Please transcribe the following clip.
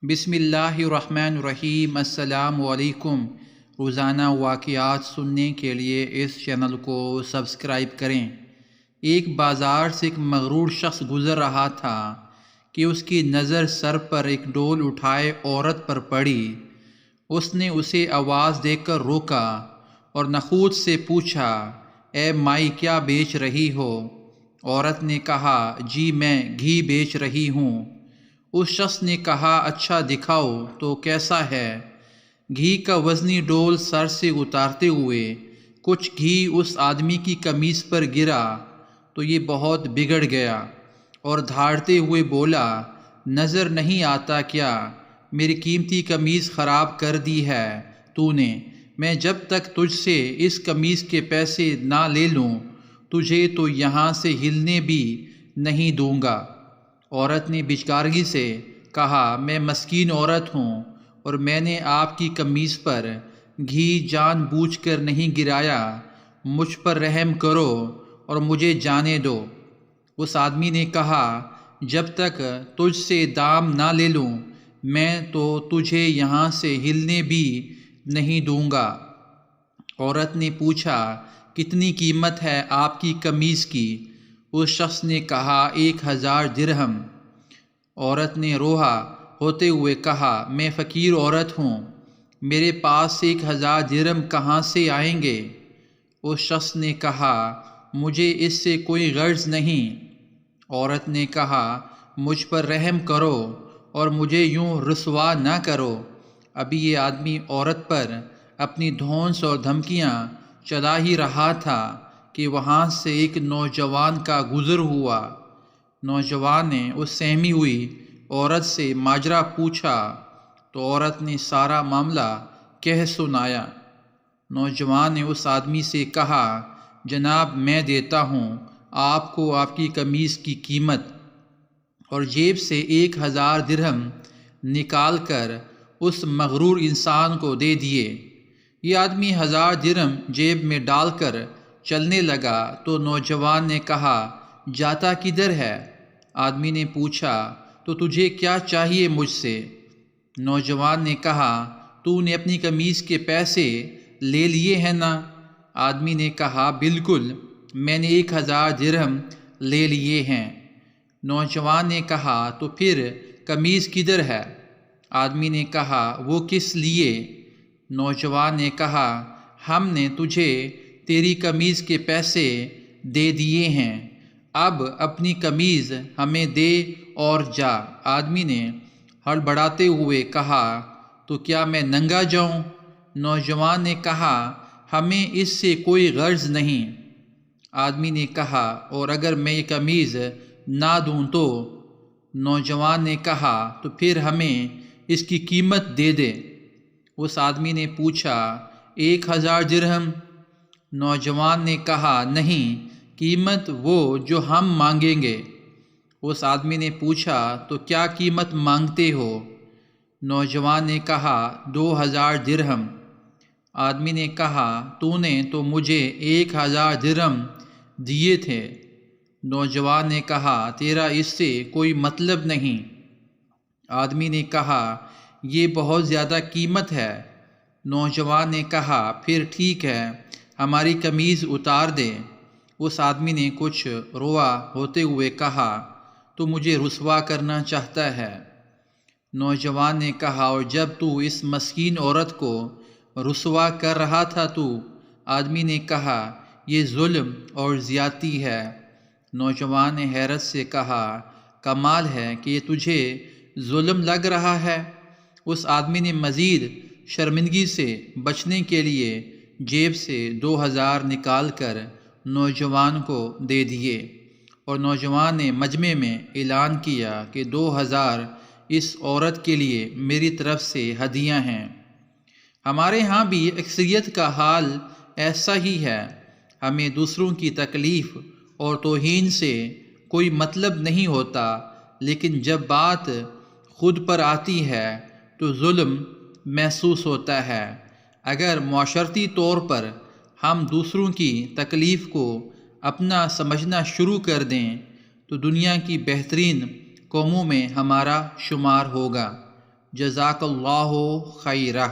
बिस्मिल्लाहिर्रहमानिर्रहीम। अस्सलामु अलैकुम। रोज़ाना वाक़ियात सुनने के लिए इस चैनल को सब्सक्राइब करें। एक बाज़ार से एक मगरूर शख्स गुज़र रहा था कि उसकी नज़र सर पर एक डोल उठाए औरत पर पड़ी। उसने उसे आवाज़ देकर रोका और नखूत से पूछा, ए माई, क्या बेच रही हो? औरत ने कहा, जी मैं घी बेच रही हूँ। उस शख्स ने कहा, अच्छा दिखाओ तो कैसा है? घी का वज़नी डोल सर से उतारते हुए कुछ घी उस आदमी की कमीज़ पर गिरा तो ये बहुत बिगड़ गया और धाड़ते हुए बोला, नज़र नहीं आता क्या? मेरी कीमती कमीज़ ख़राब कर दी है तूने। मैं जब तक तुझसे इस कमीज़ के पैसे ना ले लूँ तुझे तो यहाँ से हिलने भी नहीं दूँगा। औरत ने बिचकारगी से कहा, मैं मस्कीन औरत हूँ और मैंने आपकी कमीज़ पर घी जानबूझकर नहीं गिराया। मुझ पर रहम करो और मुझे जाने दो। उस आदमी ने कहा, जब तक तुझसे दाम ना ले लूँ मैं तो तुझे यहाँ से हिलने भी नहीं दूँगा। औरत ने पूछा, कितनी कीमत है आपकी कमीज़ की? उस शख्स ने कहा, 1000 दिरहम। औरत ने रोहा होते हुए कहा, मैं फ़कीर औरत हूँ, मेरे पास 1000 दिरहम कहाँ से आएंगे? उस शख्स ने कहा, मुझे इससे कोई गर्ज नहीं। औरत ने कहा, मुझ पर रहम करो और मुझे यूं रुसवा न करो। अभी ये आदमी औरत पर अपनी धौंस और धमकियाँ चला ही रहा था कि वहाँ से एक नौजवान का गुज़र हुआ। नौजवान ने उस सहमी हुई औरत से माजरा पूछा तो औरत ने सारा मामला कह सुनाया। नौजवान ने उस आदमी से कहा, जनाब मैं देता हूँ आपको आपकी कमीज़ की कीमत, और जेब से 1000 दिरहम निकाल कर उस मगरूर इंसान को दे दिए। ये आदमी 1000 दिरहम जेब में डालकर चलने लगा तो नौजवान ने कहा, जाता किधर है? आदमी ने पूछा, तो तुझे क्या चाहिए मुझसे? नौजवान ने कहा, तूने अपनी कमीज़ के पैसे ले लिए हैं ना? आदमी ने कहा, बिल्कुल, मैंने 1000 दिरहम ले लिए हैं। नौजवान ने कहा, तो फिर कमीज़ किधर है? आदमी ने कहा, वो किस लिए? नौजवान ने कहा, हमने तुझे तेरी कमीज़ के पैसे दे दिए हैं, अब अपनी कमीज़ हमें दे और जा। आदमी ने हड़बड़ाते हुए कहा, तो क्या मैं नंगा जाऊं? नौजवान ने कहा, हमें इससे कोई गर्ज नहीं। आदमी ने कहा, और अगर मैं ये कमीज़ ना दूं तो? नौजवान ने कहा, तो फिर हमें इसकी कीमत दे दे। उस आदमी ने पूछा, 1000 दिरहम? नौजवान ने कहा, नहीं, कीमत वो जो हम मांगेंगे। उस आदमी ने पूछा, तो क्या कीमत मांगते हो? नौजवान ने कहा, 2000 दिरहम। आदमी ने कहा, तूने तो मुझे 1000 दिरहम दिए थे। नौजवान ने कहा, तेरा इससे कोई मतलब नहीं। आदमी ने कहा, ये बहुत ज़्यादा कीमत है। नौजवान ने कहा, फिर ठीक है, हमारी कमीज़ उतार दे। उस आदमी ने कुछ रोआ होते हुए कहा, तो मुझे रुसवा करना चाहता है। नौजवान ने कहा, और जब तू इस मस्कीन औरत को रुसवा कर रहा था तू? आदमी ने कहा, ये जुल्म और ज़्यादती है। नौजवान ने हैरत से कहा, कमाल है कि ये तुझे जुल्म लग रहा है। उस आदमी ने मज़ीद शर्मिंदगी से बचने के लिए जेब से 2000 निकाल कर नौजवान को दे दिए और नौजवान ने मजमे में ऐलान किया कि 2000 इस औरत के लिए मेरी तरफ़ से हदिया हैं। हमारे यहाँ भी अक्सरियत का हाल ऐसा ही है। हमें दूसरों की तकलीफ़ और तौहीन से कोई मतलब नहीं होता, लेकिन जब बात खुद पर आती है तो जुल्म महसूस होता है। अगर मुआशरती तौर पर हम दूसरों की तकलीफ़ को अपना समझना शुरू कर दें तो दुनिया की बेहतरीन कौमों में हमारा शुमार होगा। جزاک اللہ خیرہ۔